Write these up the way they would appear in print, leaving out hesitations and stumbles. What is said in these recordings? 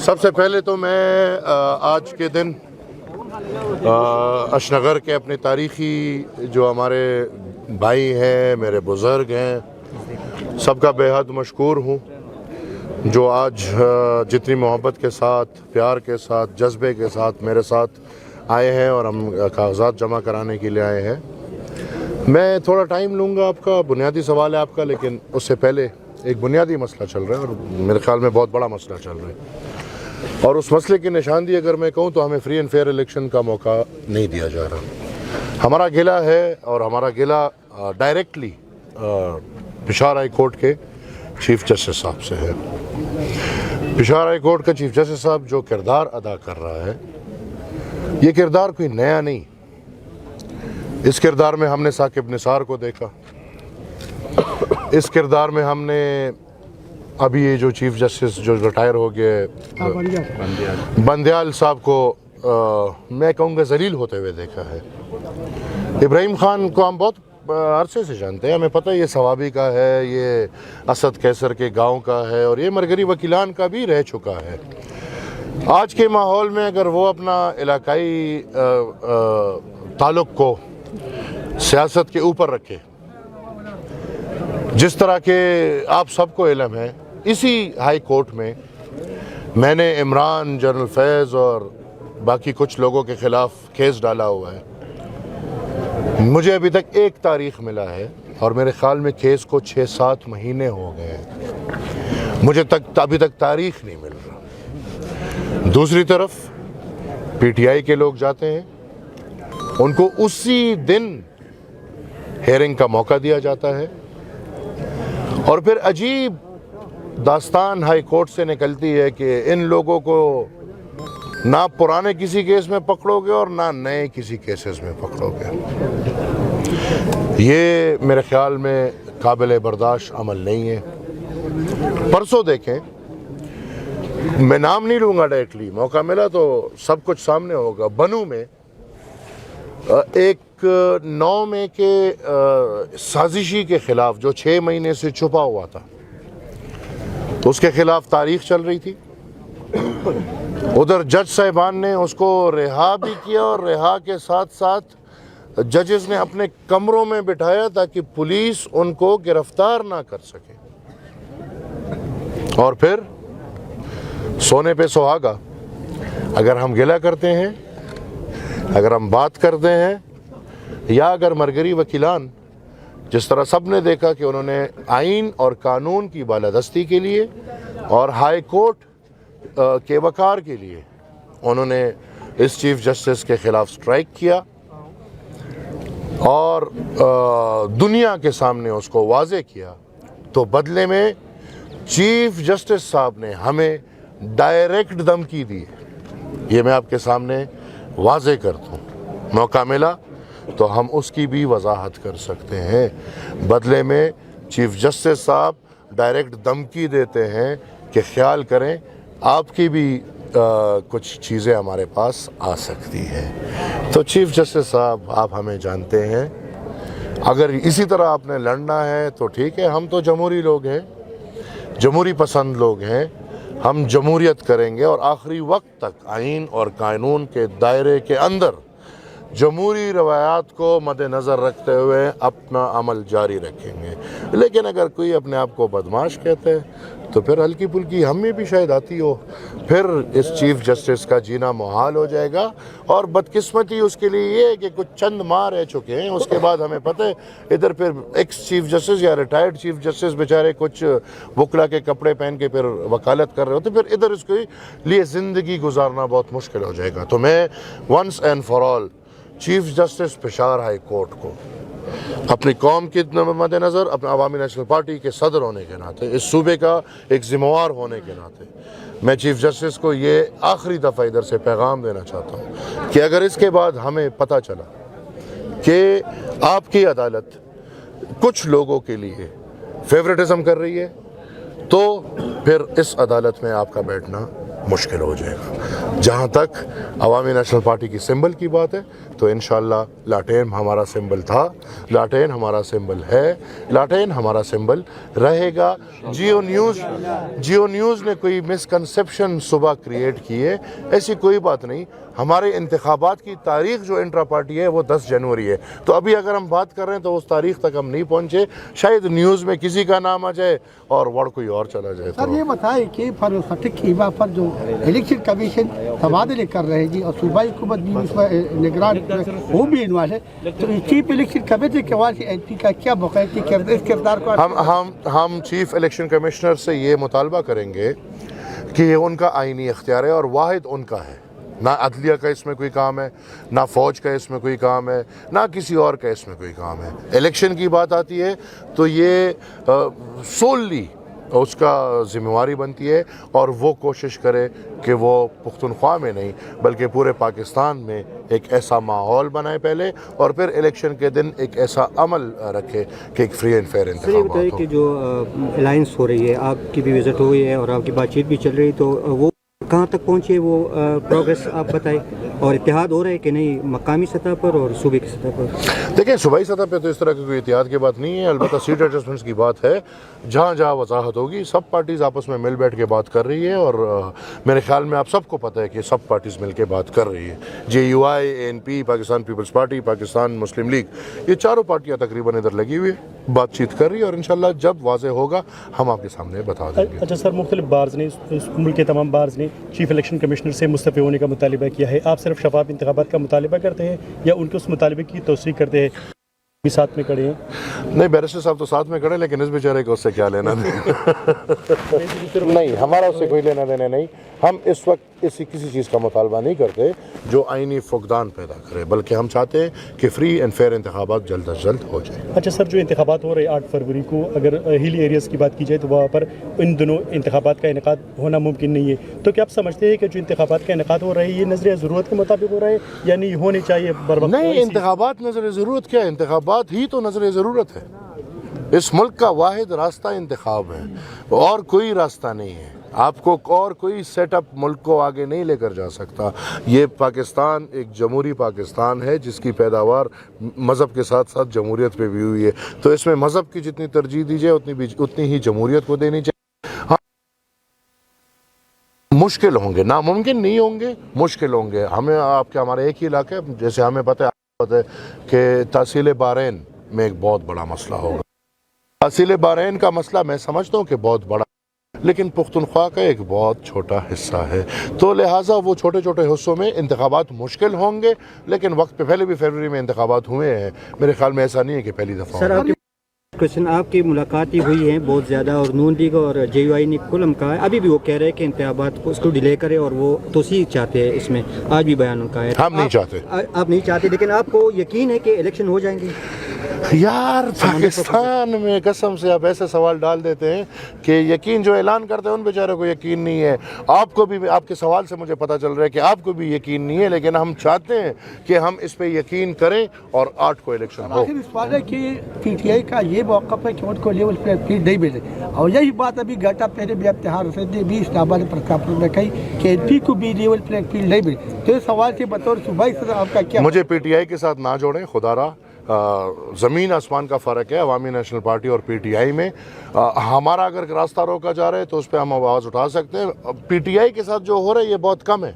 سب سے پہلے تو میں آج کے دن اشنغر کے اپنے تاریخی جو ہمارے بھائی ہیں، میرے بزرگ ہیں، سب کا بے حد مشکور ہوں جو آج جتنی محبت کے ساتھ، پیار کے ساتھ، جذبے کے ساتھ میرے ساتھ آئے ہیں اور ہم کاغذات جمع کرانے کے لیے آئے ہیں۔ میں تھوڑا ٹائم لوں گا، آپ کا بنیادی سوال ہے آپ کا، لیکن اس سے پہلے ایک بنیادی مسئلہ چل رہا ہے اور میرے خیال میں بہت بڑا مسئلہ چل رہا ہے، اور اس مسئلے کی نشاندہی اگر میں کہوں تو ہمیں فری اینڈ فیئر الیکشن کا موقع نہیں دیا جا رہا۔ ہمارا گلہ ہے، اور ہمارا گلہ ڈائریکٹلی پشاور ہائی کورٹ کے چیف جسٹس صاحب سے ہے۔ پشاور ہائی کورٹ کا چیف جسٹس صاحب جو کردار ادا کر رہا ہے، یہ کردار کوئی نیا نہیں۔ اس کردار میں ہم نے ثاقب نثار کو دیکھا، اس کردار میں ہم نے ابھی یہ جو چیف جسٹس جو ریٹائر ہو گئے بندیال صاحب کو میں کہوں گا ذلیل ہوتے ہوئے دیکھا ہے۔ ابراہیم خان کو ہم بہت عرصے سے جانتے ہیں، ہمیں پتہ ہے یہ ثوابی کا ہے، یہ اسد کیسر کے گاؤں کا ہے، اور یہ مرگری وکیلان کا بھی رہ چکا ہے۔ آج کے ماحول میں اگر وہ اپنا علاقائی تعلق کو سیاست کے اوپر رکھے، جس طرح کے آپ سب کو علم ہے، اسی ہائی کورٹ میں نے عمران، جنرل فیض اور باقی کچھ لوگوں کے خلاف کیس ڈالا ہوا ہے۔ مجھے ابھی تک ایک تاریخ ملا ہے اور میرے خیال میں کیس کو 6-7 مہینے ہو گئے ہیں، مجھے ابھی تک تاریخ نہیں مل رہا۔ دوسری طرف پی ٹی آئی کے لوگ جاتے ہیں، ان کو اسی دن ہیئرنگ کا موقع دیا جاتا ہے، اور پھر عجیب داستان ہائی کورٹ سے نکلتی ہے کہ ان لوگوں کو نہ پرانے کسی کیس میں پکڑو گے اور نہ نئے کسی کیسز میں پکڑو گے۔ یہ میرے خیال میں قابل برداشت عمل نہیں ہے۔ پرسوں دیکھیں، میں نام نہیں لوں گا ڈائریکٹلی، موقع ملا تو سب کچھ سامنے ہوگا، بنو میں ایک 9 مئی کے سازشی کے خلاف جو 6 مہینے سے چھپا ہوا تھا، اس کے خلاف تاریخ چل رہی تھی۔ ادھر جج صاحبان نے اس کو رہا بھی کیا، اور رہا کے ساتھ ساتھ ججز نے اپنے کمروں میں بٹھایا تاکہ پولیس ان کو گرفتار نہ کر سکے۔ اور پھر سونے پہ سہاگا، اگر ہم گلہ کرتے ہیں، اگر ہم بات کرتے ہیں، یا اگر مرگری وکیلان، جس طرح سب نے دیکھا کہ انہوں نے آئین اور قانون کی بالادستی کے لیے اور ہائی کورٹ کے وقار کے لیے انہوں نے اس چیف جسٹس کے خلاف سٹرائک کیا، اور دنیا کے سامنے اس کو واضح کیا، تو بدلے میں چیف جسٹس صاحب نے ہمیں ڈائریکٹ دھمکی دی۔ یہ میں آپ کے سامنے واضح کرتا ہوں، موقع ملا تو ہم اس کی بھی وضاحت کر سکتے ہیں۔ بدلے میں چیف جسٹس صاحب ڈائریکٹ دھمکی دیتے ہیں کہ خیال کریں آپ کی بھی کچھ چیزیں ہمارے پاس آ سکتی ہیں۔ تو چیف جسٹس صاحب، آپ ہمیں جانتے ہیں، اگر اسی طرح آپ نے لڑنا ہے تو ٹھیک ہے، ہم تو جمہوری لوگ ہیں، جمہوری پسند لوگ ہیں، ہم جمہوریت کریں گے اور آخری وقت تک آئین اور قانون کے دائرے کے اندر جمہوری روایات کو مد نظر رکھتے ہوئے اپنا عمل جاری رکھیں گے۔ لیکن اگر کوئی اپنے آپ کو بدمعاش کہتے ہیں تو پھر ہلکی پھلکی ہم میں بھی شاید آتی ہو، پھر اس چیف جسٹس کا جینا محال ہو جائے گا۔ اور بدقسمتی اس کے لیے یہ ہے کہ کچھ چند ماہ رہ چکے ہیں، اس کے بعد ہمیں پتہ ہے ادھر پھر ایکس چیف جسٹس یا ریٹائرڈ چیف جسٹس بیچارے کچھ وکلا کے کپڑے پہن کے پھر وکالت کر رہے ہوتے، پھر ادھر اس کے لیے زندگی گزارنا بہت مشکل ہو جائے گا۔ تو میں once and for all chief justice Peshawar high court کو اپنی قوم کے مد نظر، اپنے عوامی نیشنل پارٹی کے صدر ہونے کے ناطے، اس صوبے کا ایک ذمہ وار ہونے کے ناطے، میں چیف جسٹس کو یہ آخری دفعہ ادھر سے پیغام دینا چاہتا ہوں کہ اگر اس کے بعد ہمیں پتہ چلا کہ آپ کی عدالت کچھ لوگوں کے لیے فیورٹزم کر رہی ہے، تو پھر اس عدالت میں آپ کا بیٹھنا مشکل ہو جائے گا. جہاں تک عوامی نیشنل پارٹی کی سمبل کی بات ہے تو انشاءاللہ لاٹین ہمارا سمبل تھا, لاٹین ہمارا سمبل ہے, لاٹین ہمارا سمبل رہے گا. جیو نیوز نے کوئی مسکنسیپشن صبح کریٹ کی ہے, ایسی کوئی بات نہیں. ہمارے انتخابات کی تاریخ جو انٹرا پارٹی ہے وہ 10 جنوری ہے, تو ابھی اگر ہم بات کر رہے ہیں تو اس تاریخ تک ہم نہیں پہنچے. شاید نیوز میں کسی کا نام آ جائے اور ورڈ کوئی اور چلا جائے. سر یہ بتائیں کہ فرسٹک ایوا پر جو الیکشن کمیشن تبادلے کر رہے ہیں جی, اور صوبائی حکومت بھی اس میں نگران وہ بھی انوالو ہے, تو چیف الیکشن کمیٹی کے وہاں سے این پی کا کیا موقع ہے کہ اس کردار کو ہم چیف الیکشن کمشنر سے یہ مطالبہ کریں گے کہ یہ ان کا آئینی اختیار ہے اور واحد ان کا ہے. نہ عدلیہ کا اس میں کوئی کام ہے, نہ فوج کا اس میں کوئی کام ہے, نہ کسی اور کا اس میں کوئی کام ہے. الیکشن کی بات آتی ہے تو یہ سوللی اس کا ذمہ بنتی ہے, اور وہ کوشش کرے کہ وہ پختونخوا میں نہیں بلکہ پورے پاکستان میں ایک ایسا ماحول بنائے پہلے, اور پھر الیکشن کے دن ایک ایسا عمل رکھے کہ ایک فری اینڈ فیئر انتخابات ہو. سر یہ بتائیے کہ جو الائنس ہو رہی ہے, آپ کی بھی وزٹ ہوئی ہے اور آپ کی بات چیت بھی چل رہی, تو وہ کہاں تک پہنچی ہے, وہ پروگریس آپ بتائیں, اور اتحاد ہو رہا ہے کہ نہیں مقامی سطح پر اور صوبے کی سطح پر؟ دیکھیں صوبائی سطح پہ تو اس طرح کی کوئی اتحاد کی بات نہیں ہے, البتہ سیٹ ایڈجسٹمنٹس کی بات ہے. جہاں جہاں وضاحت ہوگی سب پارٹیز آپس میں مل بیٹھ کے بات کر رہی ہے, اور میرے خیال میں آپ سب کو پتہ ہے کہ سب پارٹیز مل کے بات کر رہی ہے. JUI, ANP, Pakistan peoples party, Pakistan Muslim league, یہ چاروں پارٹیاں تقریباً ادھر لگی ہوئی ہے, بات چیت کر رہی ہے, اور انشاءاللہ جب واضح ہوگا ہم آپ کے سامنے بتا دیں گے. اچھا سر, مختلف بارز نے, ملک کے تمام بارز نے چیف الیکشن کمشنر سے مستعفی ہونے کا مطالبہ کیا ہے. آپ صرف شفاف انتخابات کا مطالبہ کرتے ہیں یا ان کے اس مطالبے کی توثیق کرتے ہیں؟ بھی ساتھ میں کھڑے ہیں. نہیں, بیرسٹر صاحب تو ساتھ میں کھڑے, لیکن اس بیچارے کو اس سے کیا لینا نہیں, ہمارا اس سے کوئی لینا دینا نہیں. ہم اس وقت کسی چیز کا مطالبہ نہیں کرتے جو آئینی فقدان پیدا کرے, بلکہ ہم چاہتے ہیں کہ فری اینڈ فیئر انتخابات جلد از جلد ہو جائیں. اچھا سر, جو انتخابات ہو رہے ہیں 8 فروری کو, اگر ہیلی ایریاز کی بات کی جائے تو وہاں پر ان دنوں انتخابات کا انعقاد ہونا ممکن نہیں ہے, تو کیا آپ سمجھتے ہیں کہ جو انتخابات کا انعقاد ہو رہا ہے یہ نظر ضرورت کے مطابق ہو رہا ہے یا نہیں ہونے چاہیے بر وقت؟ نہیں, انتخابات نظر ضرورت کیا ہے, انتخابات ہی تو نظر ضرورت ہے. اس ملک کا واحد راستہ انتخاب ہے, اور کوئی راستہ نہیں ہے. آپ کو اور کوئی سیٹ اپ ملک کو آگے نہیں لے کر جا سکتا. یہ پاکستان ایک جمہوری پاکستان ہے جس کی پیداوار مذہب کے ساتھ ساتھ جمہوریت پہ بھی ہوئی ہے, تو اس میں مذہب کی جتنی ترجیح دی جائے اتنی ہی جمہوریت کو دینی چاہیے. ہاں, مشکل ہوں گے, ناممکن نہیں ہوں گے, مشکل ہوں گے. ہمارے ایک ہی علاقے, جیسے ہمیں پتہ ہے کہ تحصیل بحرین میں ایک بہت بڑا مسئلہ ہوگا. تحصیل بحرین کا مسئلہ میں سمجھتا ہوں کہ بہت بڑا, لیکن پختونخوا کا ایک بہت چھوٹا حصہ ہے, تو لہٰذا وہ چھوٹے چھوٹے حصوں میں انتخابات مشکل ہوں گے. لیکن وقت پہ پہلے بھی فروری میں انتخابات ہوئے ہیں, میرے خیال میں ایسا نہیں ہے کہ پہلی دفعہ. سر آپ کی ملاقاتیں ہوئی ہیں بہت زیادہ, اور نون لیگ اور JUI نے کلم کہا ہے, ابھی بھی وہ کہہ رہے ہیں کہ انتخابات کو اس کو ڈیلے کرے اور وہ توسیع چاہتے ہیں. اس میں آج بھی بیان ان کا ہے. ہم نہیں چاہتے. آپ نہیں چاہتے, لیکن آپ کو یقین ہے کہ الیکشن ہو جائیں گے؟ یار پاکستان میں قسم سے آپ ایسے سوال ڈال دیتے ہیں کہ یقین جو اعلان کرتے ہیں ان بیچاروں کو یقین نہیں ہے. آپ کو بھی, آپ کے سوال سے مجھے پتہ چل رہا ہے کہ آپ کو بھی یقین نہیں ہے, لیکن ہم چاہتے ہیں کہ ہم اس پہ یقین کریں اور 8 کو الیکشن ہو. آخر سوال ہے کہ PTI کا یہ موقف ہے کہ ان کو لیول پہ فیلڈ نہیں ملے, اور یہی بات ابھی گھنٹہ پہلے بھی ابتہار حسین نے بھی اسلام آباد پریس کانفرنس میں کہی کہ MP کو بھی لیول پہ فیلڈ نہیں ملے. تو اس سوال سے بطور صوبائی صدر آپ کا کیا؟ مجھے PTI کے ساتھ نہ جوڑیں, خدا را, زمین آسمان کا فرق ہے عوامی نیشنل پارٹی اور PTI میں. ہمارا اگر راستہ روکا جا رہا ہے تو اس پہ ہم آواز اٹھا سکتے ہیں. PTI کے ساتھ جو ہو رہا ہے یہ بہت کم ہے,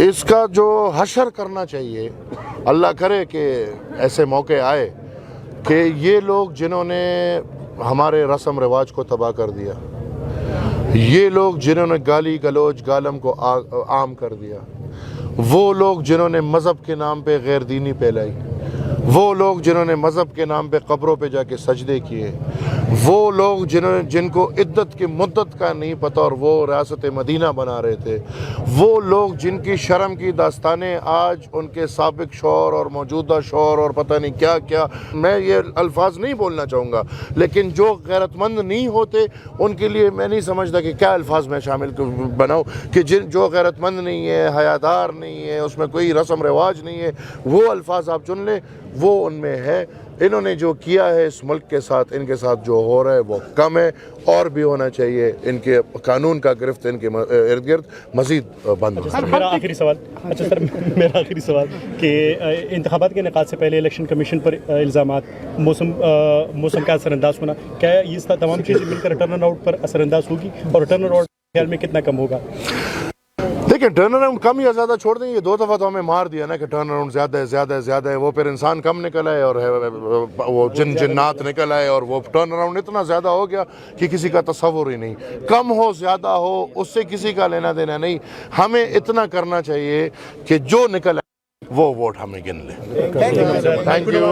اس کا جو حشر کرنا چاہیے. اللہ کرے کہ ایسے موقع آئے کہ یہ لوگ جنہوں نے ہمارے رسم رواج کو تباہ کر دیا, یہ لوگ جنہوں نے گالی گلوچ گالم کو عام کر دیا, وہ لوگ جنہوں نے مذہب کے نام پہ غیر دینی پھیلائی, وہ لوگ جنہوں نے مذہب کے نام پہ قبروں پہ جا کے سجدے کیے, وہ لوگ جن کو عدت کی مدت کا نہیں پتہ اور وہ ریاست مدینہ بنا رہے تھے, وہ لوگ جن کی شرم کی داستانیں آج ان کے سابق شوہر اور موجودہ شوہر اور پتہ نہیں کیا کیا, میں یہ الفاظ نہیں بولنا چاہوں گا, لیکن جو غیرت مند نہیں ہوتے ان کے لیے میں نہیں سمجھتا کہ کیا الفاظ میں شامل بناؤں کہ جو غیرت مند نہیں ہے, حیادار نہیں ہے, اس میں کوئی رسم رواج نہیں ہے, وہ الفاظ آپ چن لیں. وہ ان میں ہے. انہوں نے جو کیا ہے اس ملک کے ساتھ، ان کے ساتھ جو ہو رہا ہے وہ کم ہے، اور بھی ہونا چاہیے. ان کے قانون کا گرفت ان کے ارد گرد مزید بند ہو. سر میرا آخری سوال، اچھا سر میرا آخری سوال کہ انتخابات کے انعقاد سے پہلے الیکشن کمیشن پر الزامات، موسم کا اثر انداز ہونا، کیا یہ تمام چیزیں مل کر ٹرن آؤٹ پر اثر انداز ہوگی، اور ٹرن آؤٹ خیال میں کتنا کم ہوگا؟ دیکھیں ٹرن اراؤنڈ کم یا زیادہ چھوڑ دیں، یہ 2 دفعہ تو ہمیں مار دیا نا کہ ٹرن اراؤنڈ زیادہ ہے. وہ پھر انسان کم نکل آئے اور وہ جنات نکل آئے، اور وہ ٹرن اراؤنڈ اتنا زیادہ ہو گیا کہ کسی کا تصور ہی نہیں. کم ہو زیادہ ہو اس سے کسی کا لینا دینا نہیں. ہمیں اتنا کرنا چاہیے کہ جو نکل آئے وہ ووٹ ہمیں گن لیں. Thank you.